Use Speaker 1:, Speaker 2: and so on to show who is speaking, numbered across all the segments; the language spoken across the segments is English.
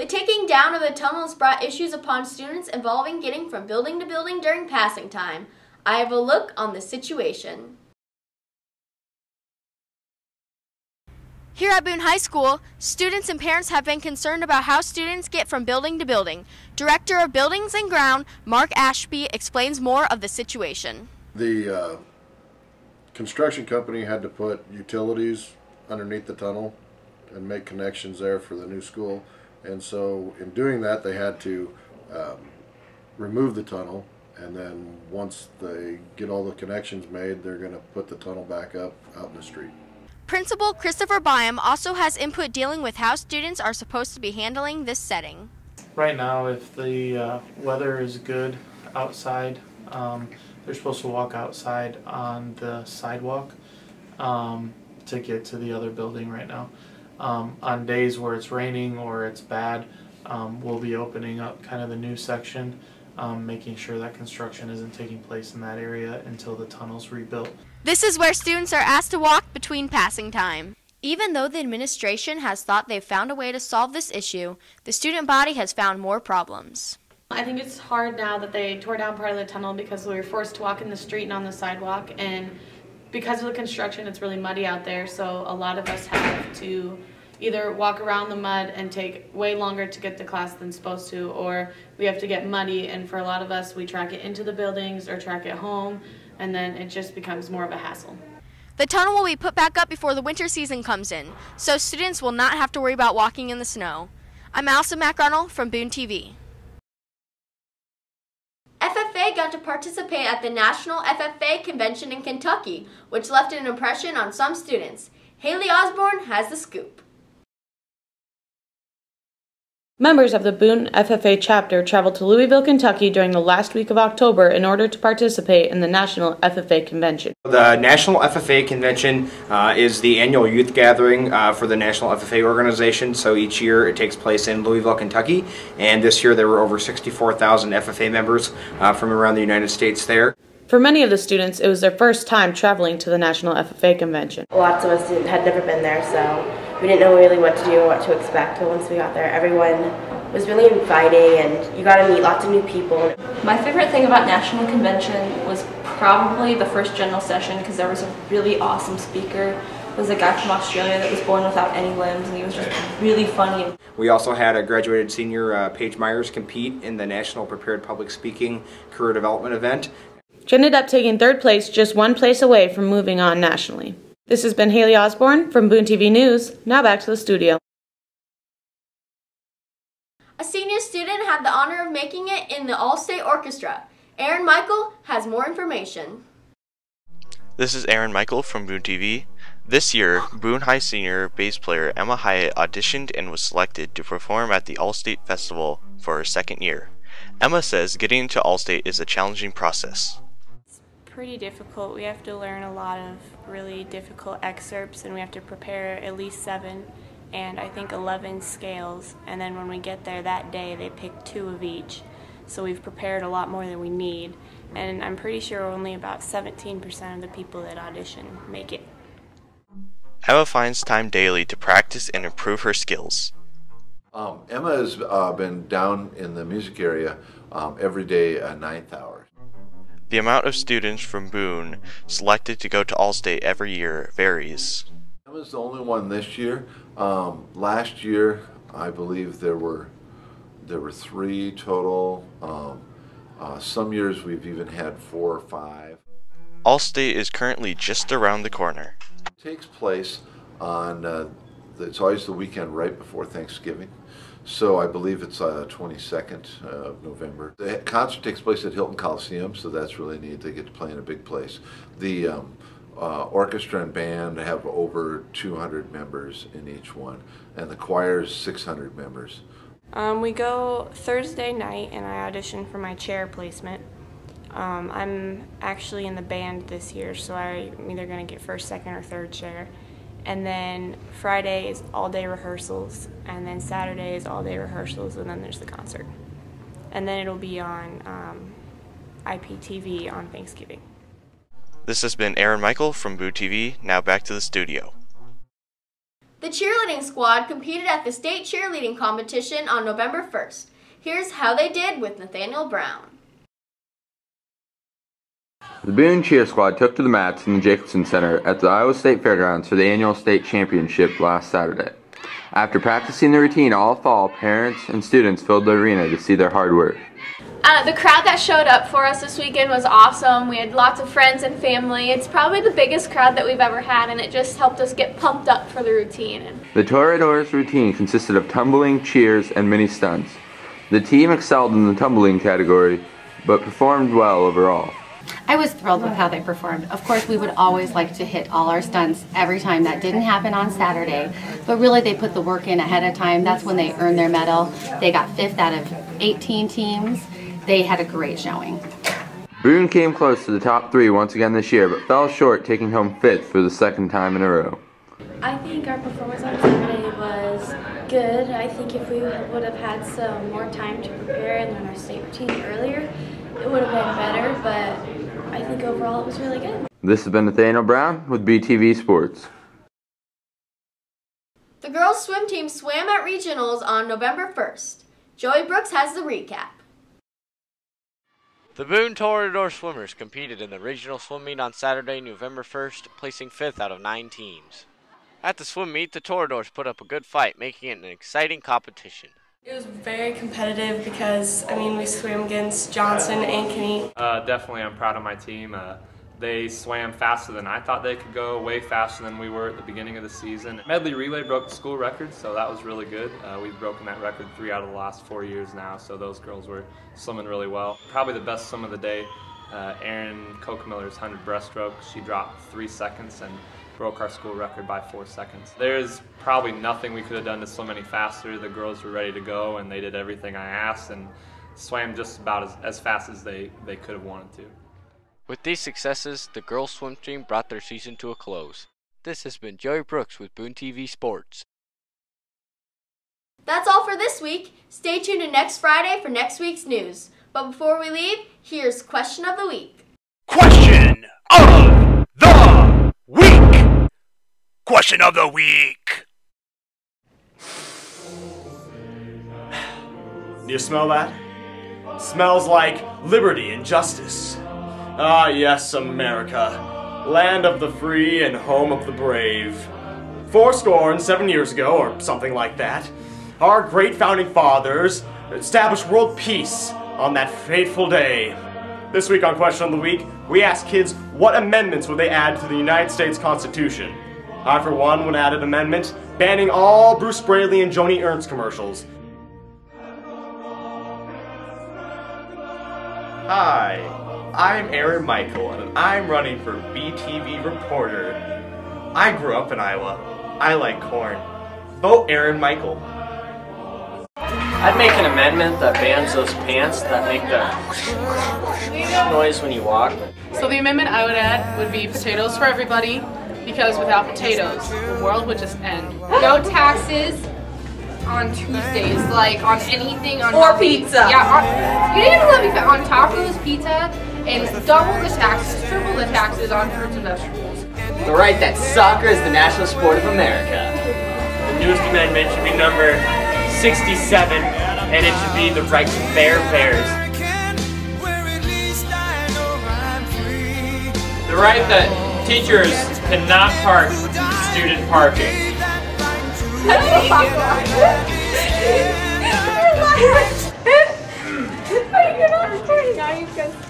Speaker 1: The taking down of the tunnels brought issues upon students involving getting from building to building during passing time. I have a look on the situation. Here at Boone High School, students and parents have been concerned about how students get from building to building. Director of Buildings and Ground, Mark Ashby, explains more of the situation.
Speaker 2: The construction company had to put utilities underneath the tunnel and make connections there for the new school. And so in doing that, they had to remove the tunnel. And then once they get all the connections made, they're going to put the tunnel back up out in the street.
Speaker 1: Principal Christopher Byam also has input dealing with how students are supposed to be handling this setting.
Speaker 3: Right now, if the weather is good outside, they're supposed to walk outside on the sidewalk to get to the other building right now. On days where it's raining or it's bad, we'll be opening up kind of the new section, making sure that construction isn't taking place in that area until the tunnel's rebuilt.
Speaker 1: This is where students are asked to walk between passing time. Even though the administration has thought they've found a way to solve this issue, the student body has found more problems.
Speaker 4: I think it's hard now that they tore down part of the tunnel because we were forced to walk in the street and on the sidewalk, and because of the construction it's really muddy out there, so a lot of us have to either walk around the mud and take way longer to get to class than supposed to, or we have to get muddy, and for a lot of us we track it into the buildings or track it home, and then it just becomes more of a hassle.
Speaker 1: The tunnel will be put back up before the winter season comes in, so students will not have to worry about walking in the snow. I'm Allison McRunnell from Boone TV. FFA got to participate at the National FFA Convention in Kentucky, which left an impression on some students. Haley Osborne has the scoop.
Speaker 4: Members of the Boone FFA chapter traveled to Louisville, Kentucky during the last week of October in order to participate in the National FFA Convention.
Speaker 5: The National FFA Convention is the annual youth gathering for the National FFA organization. So each year it takes place in Louisville, Kentucky, and this year there were over 64,000 FFA members from around the United States there.
Speaker 4: For many of the students, it was their first time traveling to the National FFA Convention.
Speaker 6: Lots of us had never been there, so we didn't know really what to do or what to expect, but once we got there, everyone was really inviting and you got to meet lots of new people.
Speaker 7: My favorite thing about National Convention was probably the first general session because there was a really awesome speaker. There was a guy from Australia that was born without any limbs, and he was just really funny.
Speaker 5: We also had a graduated senior, Paige Myers, compete in the National Prepared Public Speaking Career Development event.
Speaker 4: She ended up taking third place, just one place away from moving on nationally. This has been Haley Osborne from Boone TV News. Now back to the studio.
Speaker 1: A senior student had the honor of making it in the Allstate Orchestra. Aaron Michael has more information.
Speaker 8: This is Aaron Michael from Boone TV. This year, Boone High senior bass player Emma Hyatt auditioned and was selected to perform at the Allstate Festival for her second year. Emma says getting into Allstate is a challenging process.
Speaker 9: Pretty difficult. We have to learn a lot of really difficult excerpts, and we have to prepare at least 7 and I think 11 scales, and then when we get there that day they pick 2 of each, so we've prepared a lot more than we need, and I'm pretty sure only about 17% of the people that audition make it.
Speaker 8: Emma finds time daily to practice and improve her skills.
Speaker 10: Emma has been down in the music area every day at 9th hour.
Speaker 8: The amount of students from Boone selected to go to Allstate every year varies.
Speaker 10: Emma's the only one this year. Last year, I believe there were 3 total. Some years we've even had 4 or 5.
Speaker 8: Allstate is currently just around the corner.
Speaker 10: It takes place on it's always the weekend right before Thanksgiving. So I believe it's 22nd of November. The concert takes place at Hilton Coliseum, so that's really neat. They get to play in a big place. The orchestra and band have over 200 members in each one, and the choir is 600 members.
Speaker 9: We go Thursday night, and I audition for my chair placement. I'm actually in the band this year, so I'm either going to get first, second, or third chair. And then Friday is all-day rehearsals, and then Saturday is all-day rehearsals, and then there's the concert. And then it'll be on IPTV on Thanksgiving.
Speaker 8: This has been Aaron Michael from Boone TV. Now back to the studio.
Speaker 1: The cheerleading squad competed at the state cheerleading competition on November 1st. Here's how they did with Nathaniel Brown.
Speaker 11: The Boone cheer squad took to the mats in the Jacobson Center at the Iowa State Fairgrounds for the annual state championship last Saturday. After practicing the routine all fall, parents and students filled the arena to see their hard work.
Speaker 12: The crowd that showed up for us this weekend was awesome. We had lots of friends and family. It's probably the biggest crowd that we've ever had, and it just helped us get pumped up for the routine.
Speaker 11: The Toreadors routine consisted of tumbling, cheers, and mini stunts. The team excelled in the tumbling category, but performed well overall.
Speaker 13: I was thrilled with how they performed. Of course, we would always like to hit all our stunts every time. That didn't happen on Saturday, but really they put the work in ahead of time. That's when they earned their medal. They got 5th out of 18 teams. They had a great showing.
Speaker 11: Boone came close to the top 3 once again this year, but fell short, taking home 5th for the 2nd time in a row.
Speaker 14: I think our performance on Saturday was good. I think if we would have had some more time to prepare and learn our state routine earlier, it would have been better, but I think overall it was really good.
Speaker 11: This has been Nathaniel Brown with BTV Sports.
Speaker 1: The girls' swim team swam at regionals on November 1st. Joey Brooks has the recap.
Speaker 15: The Boone Toreador swimmers competed in the regional swim meet on Saturday, November 1st, placing 5th out of 9 teams. At the swim meet, the Toreadors put up a good fight, making it an exciting competition.
Speaker 16: It was very competitive because, we swam against Johnson and Kenny.
Speaker 17: Definitely, I'm proud of my team. They swam faster than I thought they could go, way faster than we were at the beginning of the season. Medley relay broke the school record, so that was really good. We've broken that record 3 out of the last 4 years now, so those girls were swimming really well. Probably the best swim of the day, Erin Koch-Miller's 100 breaststroke. She dropped 3 seconds and broke our school record by 4 seconds. There's probably nothing we could have done to swim any faster. The girls were ready to go, and they did everything I asked and swam just about as fast as they could have wanted to.
Speaker 15: With these successes, the girls' swim team brought their season to a close. This has been Joey Brooks with Boone TV Sports.
Speaker 1: That's all for this week. Stay tuned to next Friday for next week's news. But before we leave, here's Question of the Week.
Speaker 18: Question of the Week! Question of the Week! Do you smell that? Smells like liberty and justice. Ah, yes, America, land of the free and home of the brave. 7 years ago, or something like that, our great founding fathers established world peace on that fateful day. This week on Question of the Week, we ask kids what amendments would they add to the United States Constitution. I, for one, would add an amendment banning all Bruce Braley and Joni Ernst commercials. Hi. I'm Aaron Michael, and I'm running for BTV reporter. I grew up in Iowa. I like corn. Vote Aaron Michael.
Speaker 19: I'd make an amendment that bans those pants that make the noise when you walk.
Speaker 20: So the amendment I would add would be potatoes for everybody, because without potatoes, the world would just end.
Speaker 21: No taxes on Tuesdays, like on anything on
Speaker 20: or pizza.
Speaker 21: Yeah, you didn't even let me fit on tacos, pizza, and double the taxes, triple the taxes on fruits and vegetables.
Speaker 19: The right that soccer is the national sport of America.
Speaker 22: The newest amendment should be number 67, and it should be the right to bear bears. The right that teachers cannot park student parking.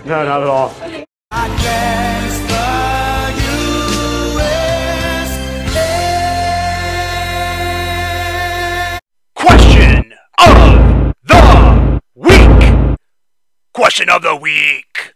Speaker 18: No, not at all. Question of the Week! Question of the Week!